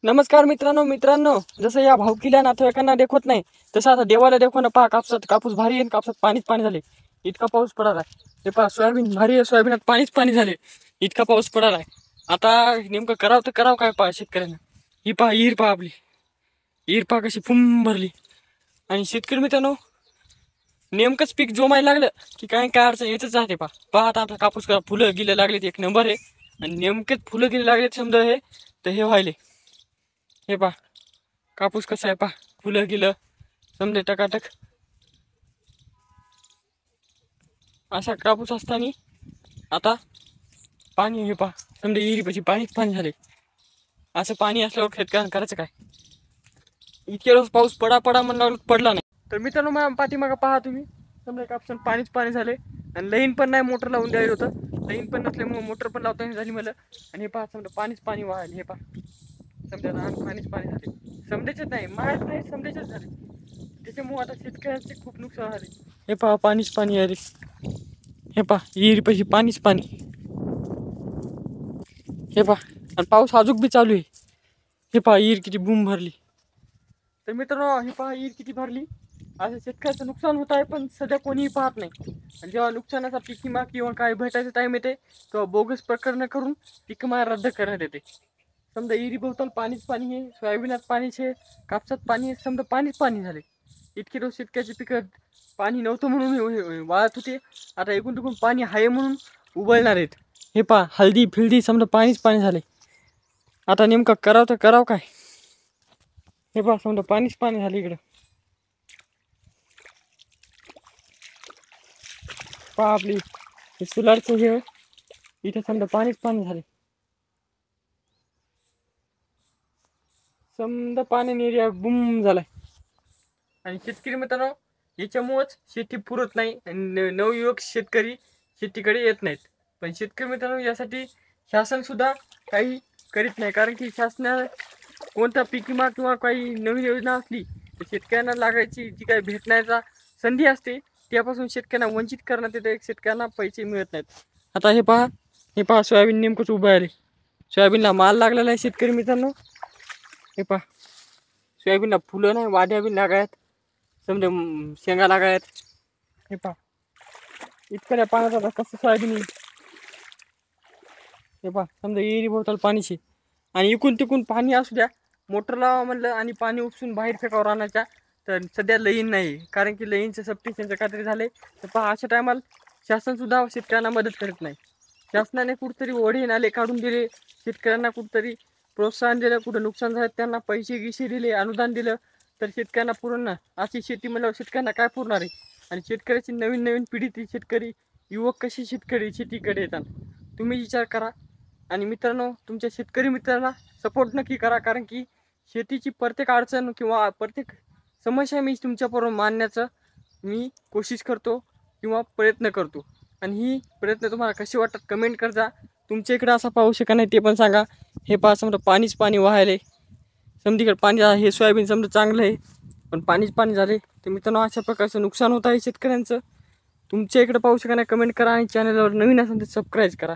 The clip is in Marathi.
नमस्कार मित्रांनो जसं या भावकीला नातेवाईकांना देखवत नाही तसं आता देवाला देखवणं पहा. कापूस भारी आहे, कापसात पाणीच पाणी झाले. इतका पाऊस पडाला हे पहा. सोयाबीन भारी आहे, सोयाबीनात पाणीच पाणी झाले. इतका पाऊस पडालाय. आता नेमकं करावं तर करावं काय पहा शेतकऱ्यांना. ही पहा हिर पहा, आपली हिर पहा कशी फुम भरली. आणि शेतकरी मित्रांनो नेमकंच पीक जोमायला लागलं की काय अडचण येतच राहते. पहा आता कापूस फुलं गिलं लागलेत, एक नंबर आहे. आणि नेमकेच फुलं गिले लागलेत समजा हे तर हे व्हायले. हे पहा कापूस कसा आहे पहा, फुलं गिलं समजे टकाटक. अशा कापूस असताना आता पाणी हे पहा समजा विहिरीपाशी पाणीच पाणी झाले. असं पाणी असल्यावर शेतकऱ्यांना करायचं काय. इतके रोज पाऊस पडा म्हणल्यावर पडला नाही. तर मित्रांनो मग पाठीमागं पहा तुम्ही समजा कापसात पाणीच पाणी झाले. आणि लाईन पण नाही, मोटर लावून द्यायला होतं. लाईन पण नसल्यामुळे मोटर पण लावता झाली मला. आणि हे पहा समजा पाणीच पाणी वाहायला. हे पहा समजा पाणीच पाणी झाले. समजायचेच नाही, माहीत नाही समजायचेच झाले. त्याच्यामुळे आता शेतकऱ्यांचे खूप नुकसान झाले. हे पहा पाणीच पाणी आहे रे. हे पहा विहिरीपाशी पाणीच पाणी. हे पहा आणि पाऊस अजून बी चालू आहे. हे पहा विहीर किती बूम भरली. तर मित्रांनो हे पहा विहीर किती भरली. असं शेतकऱ्याचं नुकसान होत आहे, पण सध्या कोणीही पाहत नाही. आणि जेव्हा नुकसानाचा पीक विमा किंवा काय भेटायचा टाईम येते तेव्हा बोगस प्रकरण करून पीक विमा रद्द करण्यात येते. समजा विहिरी भोवताल पाणीच पाणी आहे, सोयाबीनात पाणीच आहे, कापसात पाणी आहे, समजा पाणीच पाणी झाले. इतके रोज शेतकऱ्याचे पिकं पाणी नव्हतं म्हणून वाळत होते. आता एकूण तिकून पाणी आहे म्हणून उबलणार आहेत. हे पहा हळदी फिल्दी समजा पाणीच पाणी झाले. आता नेमकं करावं तर करावं काय. हे पहा समजा पाणीच पाणी झाले. इकडं पहा आपली सुलारचं हे इथे समजा पाणीच पाणी झाले. समजा पाण्याने एरिया बुम झालाय. आणि शेतकरी मित्रांनो याच्यामुळंच शेती पुरत नाही आणि नवयुवक शेतकरी शेतीकडे येत नाहीत. पण शेतकरी मित्रांनो यासाठी शासन सुद्धा काही करीत नाही. कारण की शासना कोणता पीक विमा किंवा काही नवीन योजना असली तर शेतकऱ्यांना लागायची जी काही भेटण्याचा संधी असते त्यापासून शेतकऱ्यांना वंचित करण्यात येते. शेतकऱ्यांना पैसे मिळत नाहीत. आता हे पहा सोयाबीन नेमकंच उभं आहे. सोयाबीनला माल लागलेला आहे शेतकरी मित्रांनो. हे पहा सोयाबीनला फुलं नाही, वाद्या बी लागायत, समजा शेंगा लागायत. हे पहा इतकं पाण्यात आता कसं सोयाबीन येईल. हे पहा समजा विहिरी भोवताल पाणीची आणि इकून तिकून पाणी असू द्या. मोटर लावा म्हणलं आणि पाणी उपसून बाहेर फेकावर आणायच्या तर सध्या लईन नाही. कारण की लईनचं सबस्टेशनचं काहीतरी झाले. तर पहा अशा टायमाला शासनसुद्धा शेतकऱ्यांना मदत करत नाही. शासनाने कुठंतरी ओढे नाले काढून दिले, शेतकऱ्यांना कुठंतरी प्रोत्साहन दिलं, कुठं नुकसान झालं त्यांना पैसे गिसे दिले, अनुदान दिलं तर शेतकऱ्यांना पुरणार. अशी शेती म्हणल्यावर शेतकऱ्यांना काय पुरणार आहे. आणि शेतकऱ्याची नवीन पिढी ती शेतकरी युवक कशी शेतकरी शेतीकडे येतात तुम्ही विचार करा. आणि मित्रांनो तुमच्या शेतकरी मित्रांना सपोर्ट नक्की करा. कारण की शेतीची प्रत्येक अडचण किंवा प्रत्येक समस्या मी तुमच्याबरोबर मांडण्याचं मी कोशिश करतो किंवा प्रयत्न करतो. आणि ही प्रयत्न तुम्हाला कसे वाटतात कमेंट करजा. तुमच्या इकडं असा पाऊस का नाही ते पण सांगा. हे पहा समजा पाणीच पाणी वाहायले. समधीकडे पाणी हे सोयाबीन समजा चांगलं आहे पण पाणीच पाणी झाले. तर मित्रांनो अशा प्रकारचं नुकसान होत आहे शेतकऱ्यांचं. तुमच्या इकडे पाऊस का नाही कमेंट करा आणि चॅनलवर नवीन असेल तर सबस्क्राईब करा.